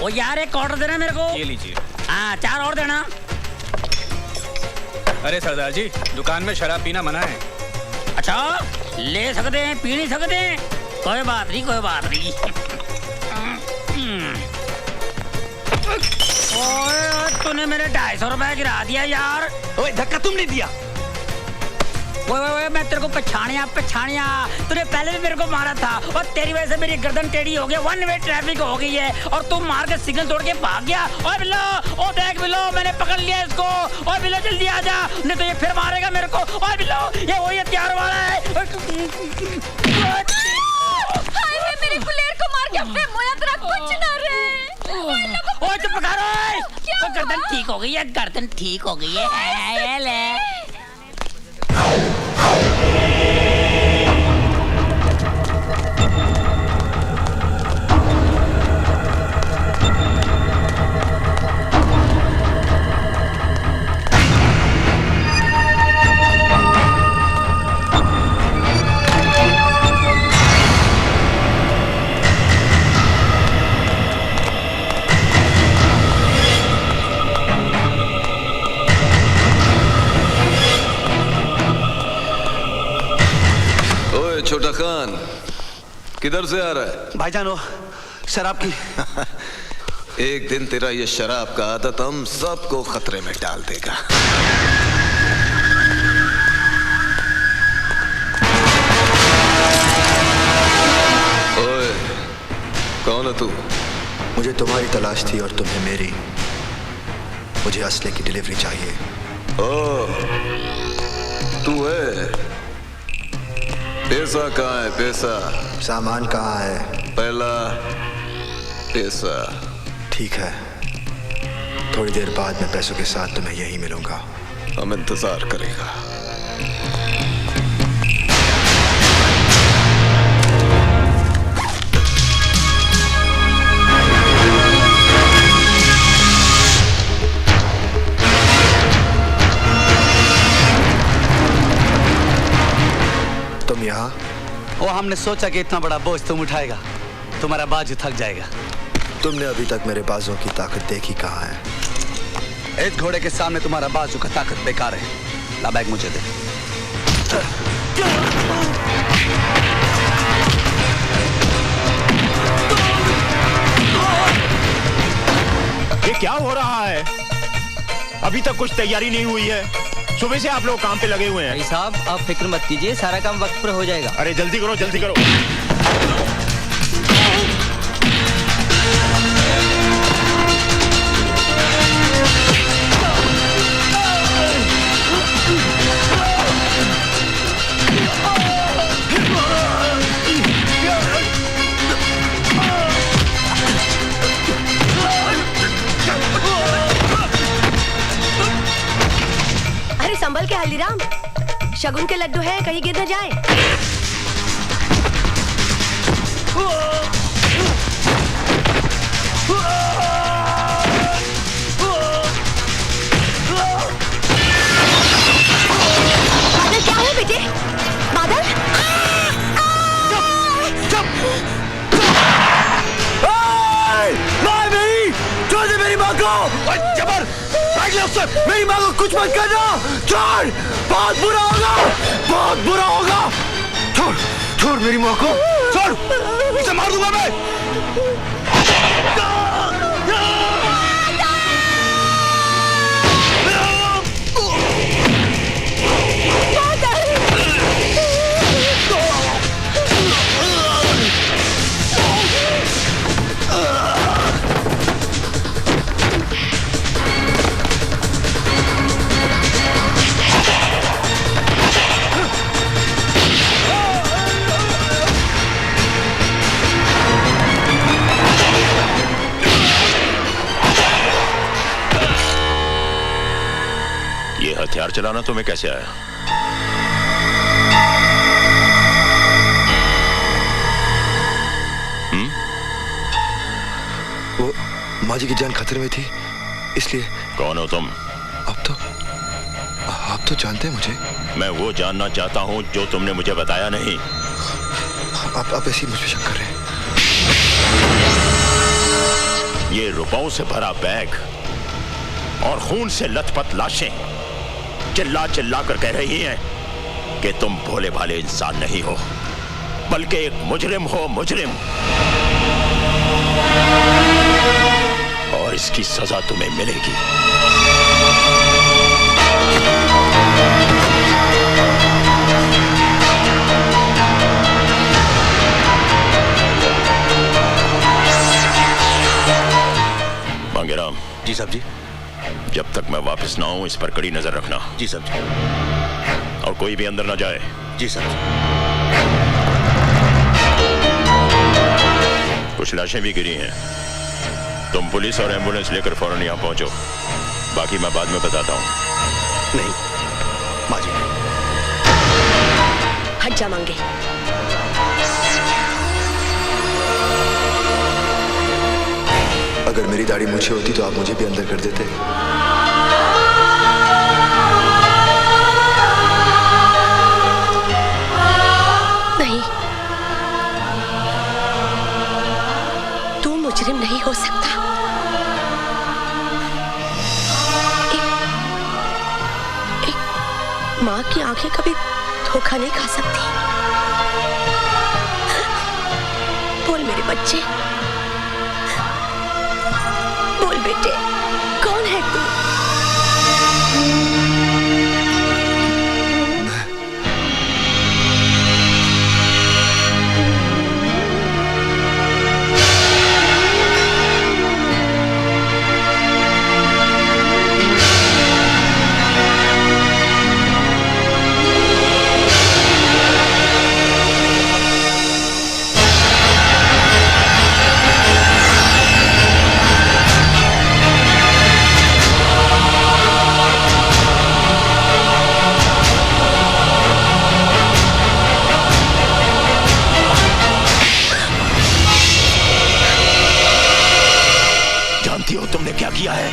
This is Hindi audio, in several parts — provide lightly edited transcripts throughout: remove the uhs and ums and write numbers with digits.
ओ यार एक ऑर्डर देना मेरे को। ये लीजिए। हाँ 4 और देना। अरे सरदार जी, दुकान में शराब पीना मना है। अच्छा ले सकते हैं, पी नहीं सकते हैं? कोई बात नहीं, कोई बात नहीं। ओए तूने मेरे 250 रुपए गिरा दिया यार। ओए धक्का तुमने दिया। ओए मैं तेरे को पछाणिया तूने पहले भी मेरे को मारा था और तेरी वजह से मेरी गर्दन टेढ़ी हो गई, 1 वे ट्रैफिक हो गई है और तू मार के सिग्नल तोड़ के भाग गया। ओए बिल्लो, ओ देख बिल्लो, मैंने पकड़ लिया इसको। ओए बिल्लो जल्दी आ जा, नहीं तो ये फिर मारेगा मेरे को। ओए बिल्लो, ये वही हथियार वाला है। हाय मेरे गुलेर को मार के अपने मोया तेरा कुछ ना रहे। ओए चुप कर ओए। तो गर्दन ठीक हो गई है, गर्दन ठीक हो गई है। ले छोटा खान किधर से आ रहा है? भाईजान वो शराब की। एक दिन तेरा ये शराब का आदत हम सबको खतरे में डाल देगा। ओए कौन है तू? मुझे तुम्हारी तलाश थी और तुम्हें मेरी। मुझे असले की डिलीवरी चाहिए। ओ तू है? पैसा कहाँ है? पैसा सामान कहाँ है? पहला पैसा। ठीक है, थोड़ी देर बाद मैं पैसों के साथ तुम्हें यहीं मिलूंगा। हम इंतजार करेगा। तुम यहाँ? वो हमने सोचा कि इतना बड़ा बोझ तुम उठाएगा, तुम्हारा बाजू थक जाएगा। तुमने अभी तक मेरे बाजों की ताकत देखी कहाँ है? इस घोड़े के सामने तुम्हारा बाजू का ताकत बेकार है। ला बैग मुझे दे। ये क्या हो रहा है? अभी तक कुछ तैयारी नहीं हुई है। सुबह से आप लोग काम पे लगे हुए हैं। भाई साहब आप फिक्र मत कीजिए, सारा काम वक्त पर हो जाएगा। अरे जल्दी करो, जल्दी करो। संभल के हल्दीराम, शगुन के लड्डू है, कहीं गिर न जाए। बादल क्या हुआ बेटे? बादल मेरी माँ को जबर मेरी माँ को कुछ मत करना। छोड़, बहुत बुरा होगा, बहुत बुरा होगा। छोड़ छोड़ मेरी माँ को, छोड़, इसे मार दूंगा मैं। हथियार चलाना तुम्हें कैसे आया? वो माँ जी की जान खतरे में थी, इसलिए। कौन हो तुम? आप तो जानते हैं मुझे। मैं वो जानना चाहता हूँ जो तुमने मुझे बताया नहीं। आप ऐसे ही मुझ पे शक कर रहे हैं। ये रुपयों से भरा बैग और खून से लथपथ लाशें चिल्ला चिल्ला कर कह रही हैं कि तुम भोले भाले इंसान नहीं हो, बल्कि एक मुजरिम हो, मुजरिम। और इसकी सजा तुम्हें मिलेगी। मांगेराम जी साहब जी। जब तक मैं वापस ना आऊं इस पर कड़ी नजर रखना। जी साहब जी। और कोई भी अंदर ना जाए। जी साहब जी। कुछ लाशें भी गिरी हैं। तुम पुलिस और एम्बुलेंस लेकर फौरन यहां पहुंचो, बाकी मैं बाद में बताता हूं। नहीं माजी। हट जा मांगे। अगर मेरी दाढ़ी मूछी होती तो आप मुझे भी अंदर कर देते। नहीं, तू मुजरिम नहीं हो सकता। एक माँ की आंखें कभी धोखा नहीं खा सकती। बोल मेरे बच्चे, बोल बेटे, कौन है तू? तुमने क्या किया है?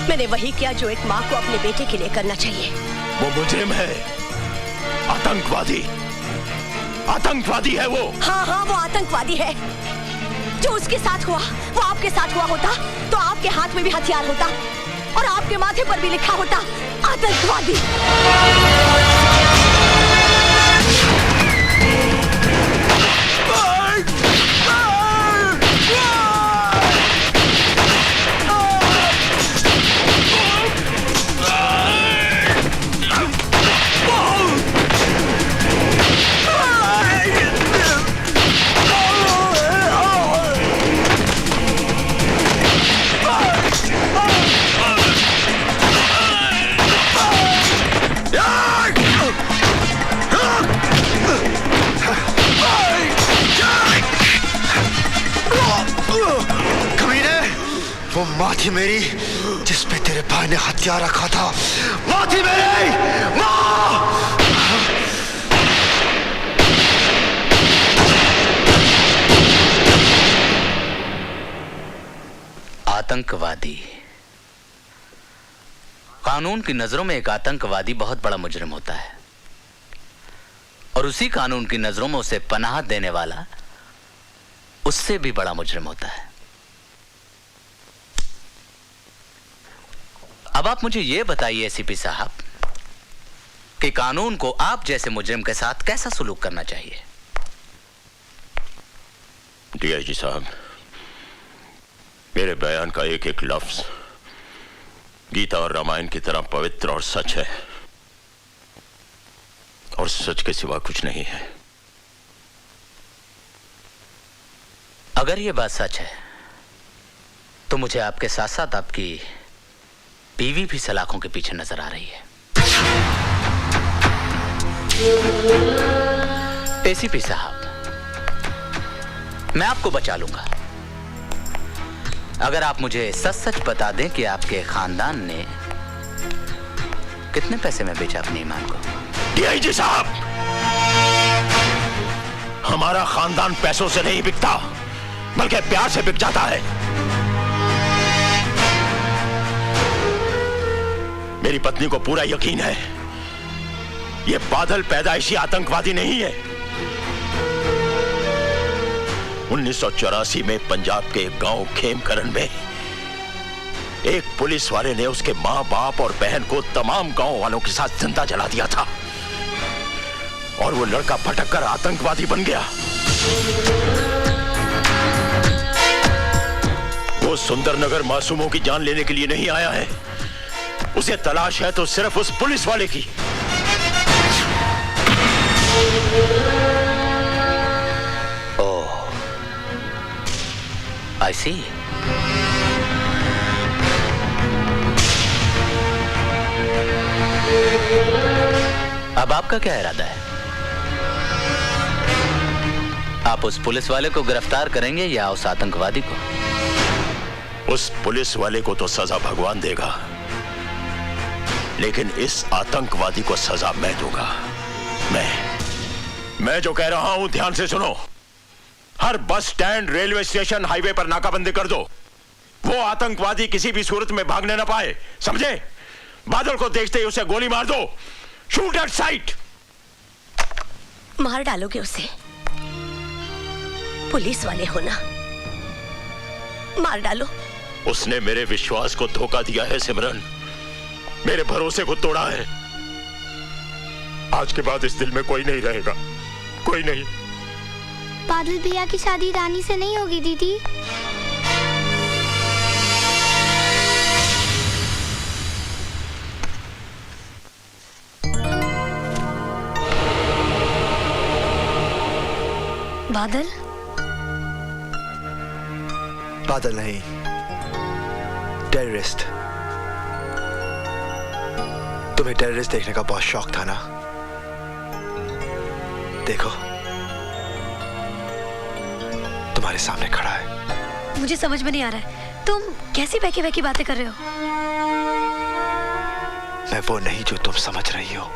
मैंने वही किया जो एक माँ को अपने बेटे के लिए करना चाहिए। वो मुजरिम है, आतंकवादी। आतंकवादी है वो। हाँ हाँ, वो आतंकवादी है। जो उसके साथ हुआ वो आपके साथ हुआ होता तो आपके हाथ में भी हथियार होता और आपके माथे पर भी लिखा होता आतंकवादी। वो माँ थी मेरी जिस पे तेरे भाई ने हथियार रखा था। माँ थी मेरी, माँ। आतंकवादी। कानून की नजरों में एक आतंकवादी बहुत बड़ा मुजरिम होता है और उसी कानून की नजरों में उसे पनाह देने वाला उससे भी बड़ा मुजरिम होता है। अब आप मुझे यह बताइए एसीपी साहब कि कानून को आप जैसे मुजरिम के साथ कैसा सलूक करना चाहिए? डीआईजी साहब, मेरे बयान का एक एक लफ्ज गीता और रामायण की तरह पवित्र और सच है और सच के सिवा कुछ नहीं है। अगर यह बात सच है तो मुझे आपके साथ साथ आपकी बीवी भी सलाखों के पीछे नजर आ रही है। एसीपी साहब, मैं आपको बचा लूंगा अगर आप मुझे सच सच बता दें कि आपके खानदान ने कितने पैसे में बेचा अपने ईमान को। डीआईजी साहब, हमारा खानदान पैसों से नहीं बिकता बल्कि प्यार से बिक जाता है। मेरी पत्नी को पूरा यकीन है ये बादल पैदाइशी आतंकवादी नहीं है। 1984 में पंजाब के गांव खेमकरन में एक पुलिस वाले ने उसके माँ बाप और बहन को तमाम गांव वालों के साथ जिंदा जला दिया था और वो लड़का भटक कर आतंकवादी बन गया। वो सुंदरनगर मासूमों की जान लेने के लिए नहीं आया है। उसे तलाश है तो सिर्फ उस पुलिस वाले की। ओह, आई सी। अब आपका क्या इरादा है? आप उस पुलिस वाले को गिरफ्तार करेंगे या उस आतंकवादी को? उस पुलिस वाले को तो सजा भगवान देगा, लेकिन इस आतंकवादी को सजा मैं दूंगा। मैं जो कह रहा हूं ध्यान से सुनो। हर bus stand, railway station, highway पर नाकाबंदी कर दो। वो आतंकवादी किसी भी सूरत में भागने ना पाए, समझे? बादल को देखते ही उसे गोली मार दो। Shoot at site. मार डालोगे उसे? पुलिस वाले हो ना, मार डालो। उसने मेरे विश्वास को धोखा दिया है सिमरन, मेरे भरोसे को तोड़ा है। आज के बाद इस दिल में कोई नहीं रहेगा, कोई नहीं। बादल भैया की शादी रानी से नहीं होगी दीदी। बादल? बादल नहीं, टेररिस्ट। तुम्हें टेररिस्ट देखने का बहुत शौक था ना? देखो, तुम्हारे सामने खड़ा है। मुझे समझ में नहीं आ रहा है, तुम कैसी बहकी बहकी बातें कर रहे हो? मैं वो नहीं जो तुम समझ रही हो।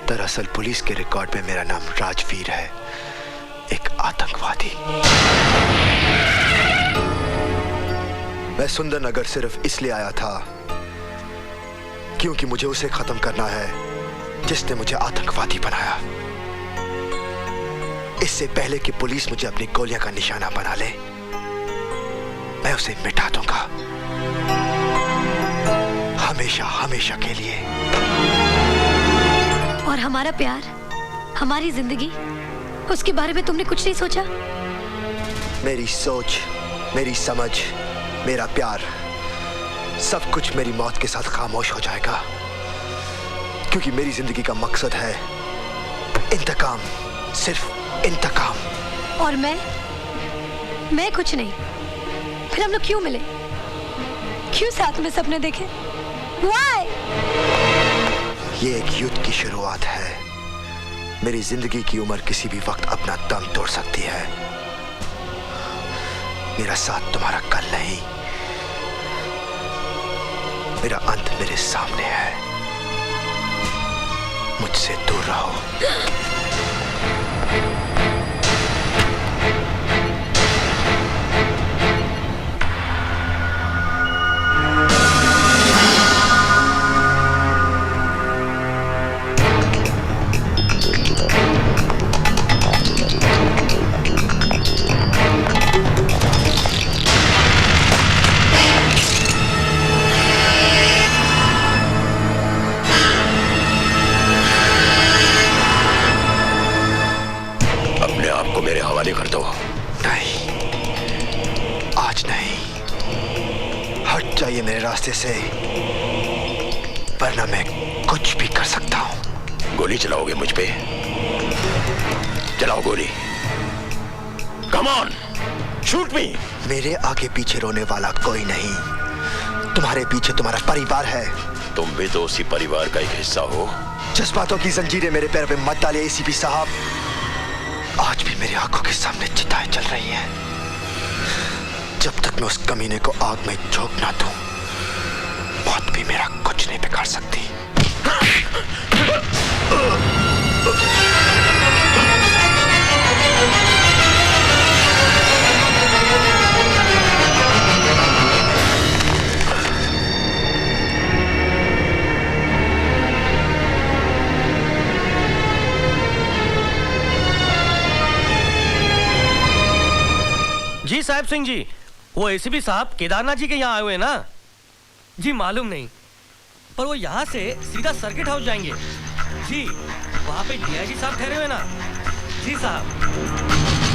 दरअसल पुलिस के रिकॉर्ड में मेरा नाम राजवीर है, एक आतंकवादी। मैं सुंदरनगर सिर्फ इसलिए आया था क्योंकि मुझे उसे खत्म करना है जिसने मुझे आतंकवादी बनाया। इससे पहले कि पुलिस मुझे अपनी गोलियां का निशाना बना ले, मैं उसे मिटा दूंगा, हमेशा हमेशा के लिए। और हमारा प्यार, हमारी जिंदगी, उसके बारे में तुमने कुछ नहीं सोचा? मेरी सोच, मेरी समझ, मेरा प्यार, सब कुछ मेरी मौत के साथ खामोश हो जाएगा, क्योंकि मेरी जिंदगी का मकसद है इंतकाम, सिर्फ इंतकाम। और मैं कुछ नहीं। फिर हम लोग क्यों मिले? क्यों साथ में सपने देखे? Why? ये एक युद्ध की शुरुआत है। मेरी जिंदगी की उम्र किसी भी वक्त अपना दम तोड़ सकती है। मेरा साथ तुम्हारा कल नहीं, मेरा अंत मेरे सामने है। मुझसे दूर रहो। मेरे हवाले कर दो। नहीं, आज नहीं। हट जाइए मेरे रास्ते से, वरना मैं कुछ भी कर सकता हूं। गोली चलाओगे मुझ पे? चलाओ गोली। कम ऑन, शूट मी। मेरे आगे पीछे रोने वाला कोई नहीं। तुम्हारे पीछे तुम्हारा परिवार है। तुम भी तो उसी परिवार का एक हिस्सा हो। जज्बातों की जंजीरें मेरे पैर पे मत डालिए एसीपी साहब। आज भी मेरी आंखों के सामने चिताएं चल रही हैं। जब तक मैं उस कमीने को आग में झोंक ना दूं, मौत भी मेरा कुछ नहीं बिगाड़ सकती। जी साहिब सिंह जी, वो एसीपी साहब केदारनाथ जी के यहाँ आए हुए हैं ना? जी मालूम नहीं, पर वो यहाँ से सीधा सर्किट हाउस जाएंगे। जी वहाँ पे डीआईजी साहब ठहरे हुए ना? जी साहब।